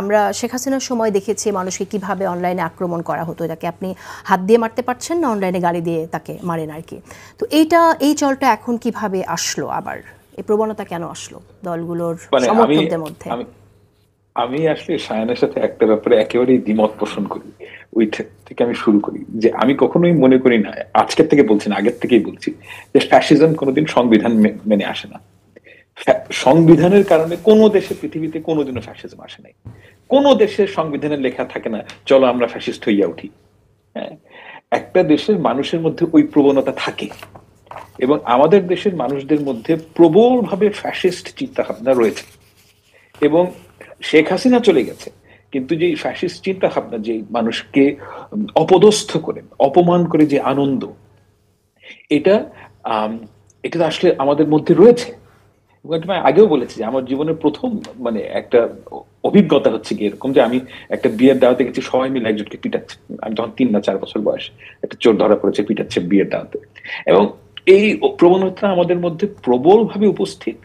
আমরা শেখ হাসিনার সময় দেখেছি মানুষকে কিভাবে অনলাইনে আক্রমণ করা হতো, যাকে আপনি হাত দিয়ে মারতে পারছেন না, অনলাইনে গালি দিয়ে তাকে মারেন আর কি। তো এই চলটা এখন কিভাবে আসলো, আবার এই প্রবণতা কেন আসলো দলগুলোর মানে আমি সমর্থকদের মধ্যে? আমি আমি আসলে সায়ানের সাথে একটা ব্যাপারে একেবারেই দ্বিমত পোষণ করি। ওই থেকে আমি শুরু করি যে আমি কখনোই মনে করি না, আজকের থেকে বলছি না, আগের থেকেই বলছি যে ফ্যাসিজম কোনোদিন সংবিধান মেনে আসে না। সংবিধানের কারণে কোনো দেশে পৃথিবীতে কোনোদিনও ফ্যাসিজম আসে নাই। কোনো দেশের সংবিধানে লেখা থাকে না চলো আমরা ফ্যাসিস্ট হইয়া উঠি। হ্যাঁ, একটা দেশের মানুষের মধ্যে ওই প্রবণতা থাকে, এবং আমাদের দেশের মানুষদের মধ্যে প্রবলভাবে ফ্যাসিস্ট চিন্তা ভাবনা রয়েছে। এবং শেখ হাসিনা চলে গেছে, কিন্তু যে ফ্যাসিস্ট চিন্তা ভাবনা, যে মানুষকে অপদস্থ করে অপমান করে যে আনন্দ, এটা এটা তো আসলে আমাদের মধ্যে রয়েছে। আমি আগেও বলেছি যে আমার জীবনের প্রথম মানে একটা অভিজ্ঞতা হচ্ছে কি এরকম, যে আমি একটা বিয়ের দাওয়াতে গেছি, সবাই মিলে একজনকে পিটাচ্ছে। আমি তখন 3 না 4 বছর বয়স, একটা চোর ধরা পড়েছে, পিটাচ্ছে বিয়ের দাওয়াতে। এবং এই প্রবণতা আমাদের মধ্যে প্রবল ভাবে উপস্থিত,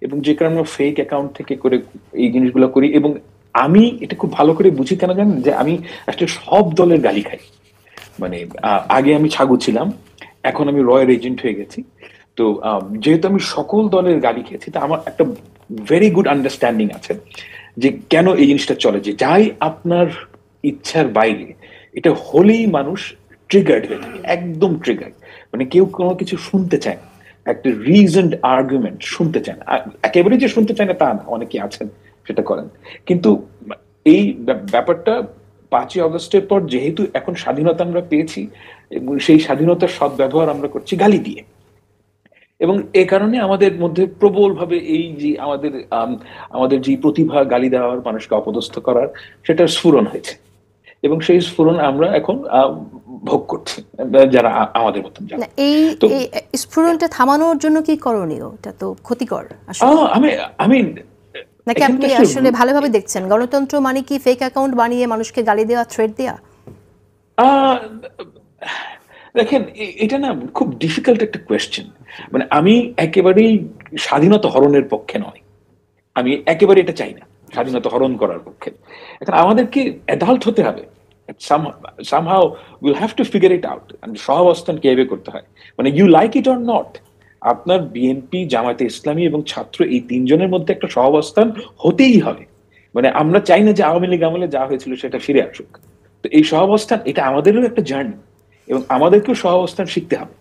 এবং যে কারণে আমরা ফেক অ্যাকাউন্ট থেকে করে এই জিনিসগুলো করি। এবং আমি এটা খুব ভালো করে বুঝি কেন জানেন, যে আমি আসলে সব দলের গালি খাই। মানে আগে আমি ছাগু ছিলাম, এখন আমি রয়্যাল এজেন্ট হয়ে গেছি। তো যেহেতু আমি সকল দলের গালি খেয়েছি, তা আমার একটা ভেরি গুড আন্ডারস্ট্যান্ডিং আছে যে কেন এই জিনিসটা চলে, যে যাই আপনার ইচ্ছার বাইরে এটা হলেই মানুষ ট্রিগার্ড হয়ে থাকে, একদম ট্রিগার্ড। মানে কেউ কোনো কিছু শুনতে চায় না, একটা রিজনড আর্গুমেন্ট শুনতে চায় না। একেবারে যে শুনতে চায় না তা না, অনেকে আছেন সেটা করেন। কিন্তু এই ব্যাপারটা 5ই আগস্টের পর যেহেতু এখন স্বাধীনতা আমরা পেয়েছি, এবং সেই স্বাধীনতার সদ্ব্যবহার আমরা করছি গালি দিয়ে। এবং এ কারণে আমাদের মধ্যে প্রবল ভাবে এই যে আমাদের যে প্রতিভা গালি দেওয়ার, মানুষকে অপদস্থ করার, সেটার স্ফুরণ হয়েছে। এবং সেই স্ফুরণ আমরা এখন ভোগ করছি, যারা আমাদের মতন না, যারা। এই তো এই স্ফুরণটা থামানোর জন্য কি করণীয়? এটা তো ক্ষতিকর আসলে। আমি আমি নাকি এখানে আপনি তো আসলে আসলে ভালোভাবে দেখছেন গণতন্ত্র মানে কি ফেক অ্যাকাউন্ট বানিয়ে মানুষকে গালি দেওয়া, থ্রেট দেওয়া? আহ, দেখেন, এটা না খুব ডিফিকাল্ট একটা কোয়েশ্চেন। মানে আমি একেবারেই স্বাধীনতা হরণের পক্ষে নয়, আমি একেবারে এটা চাই না, স্বাধীনতা হরণ করার পক্ষে। এখন আমাদেরকে অ্যাডাল্ট হতে হবে, somehow will have to figure it out. সহাবস্থান কিভাবে করতে হয়, মানে you like it or not, আপনার বিএনপি, জামায়াতে ইসলামী এবং ছাত্র, এই 3 জনের মধ্যে একটা সহাবস্থান হতেই হবে। মানে আমরা চাই না যে আওয়ামী লীগ আমলে যা হয়েছিল সেটা ফিরে আসুক। তো এই সহাবস্থান, এটা আমাদেরও একটা জার্নি, এবং আমাদেরকেও সহাবস্থান শিখতে হবে।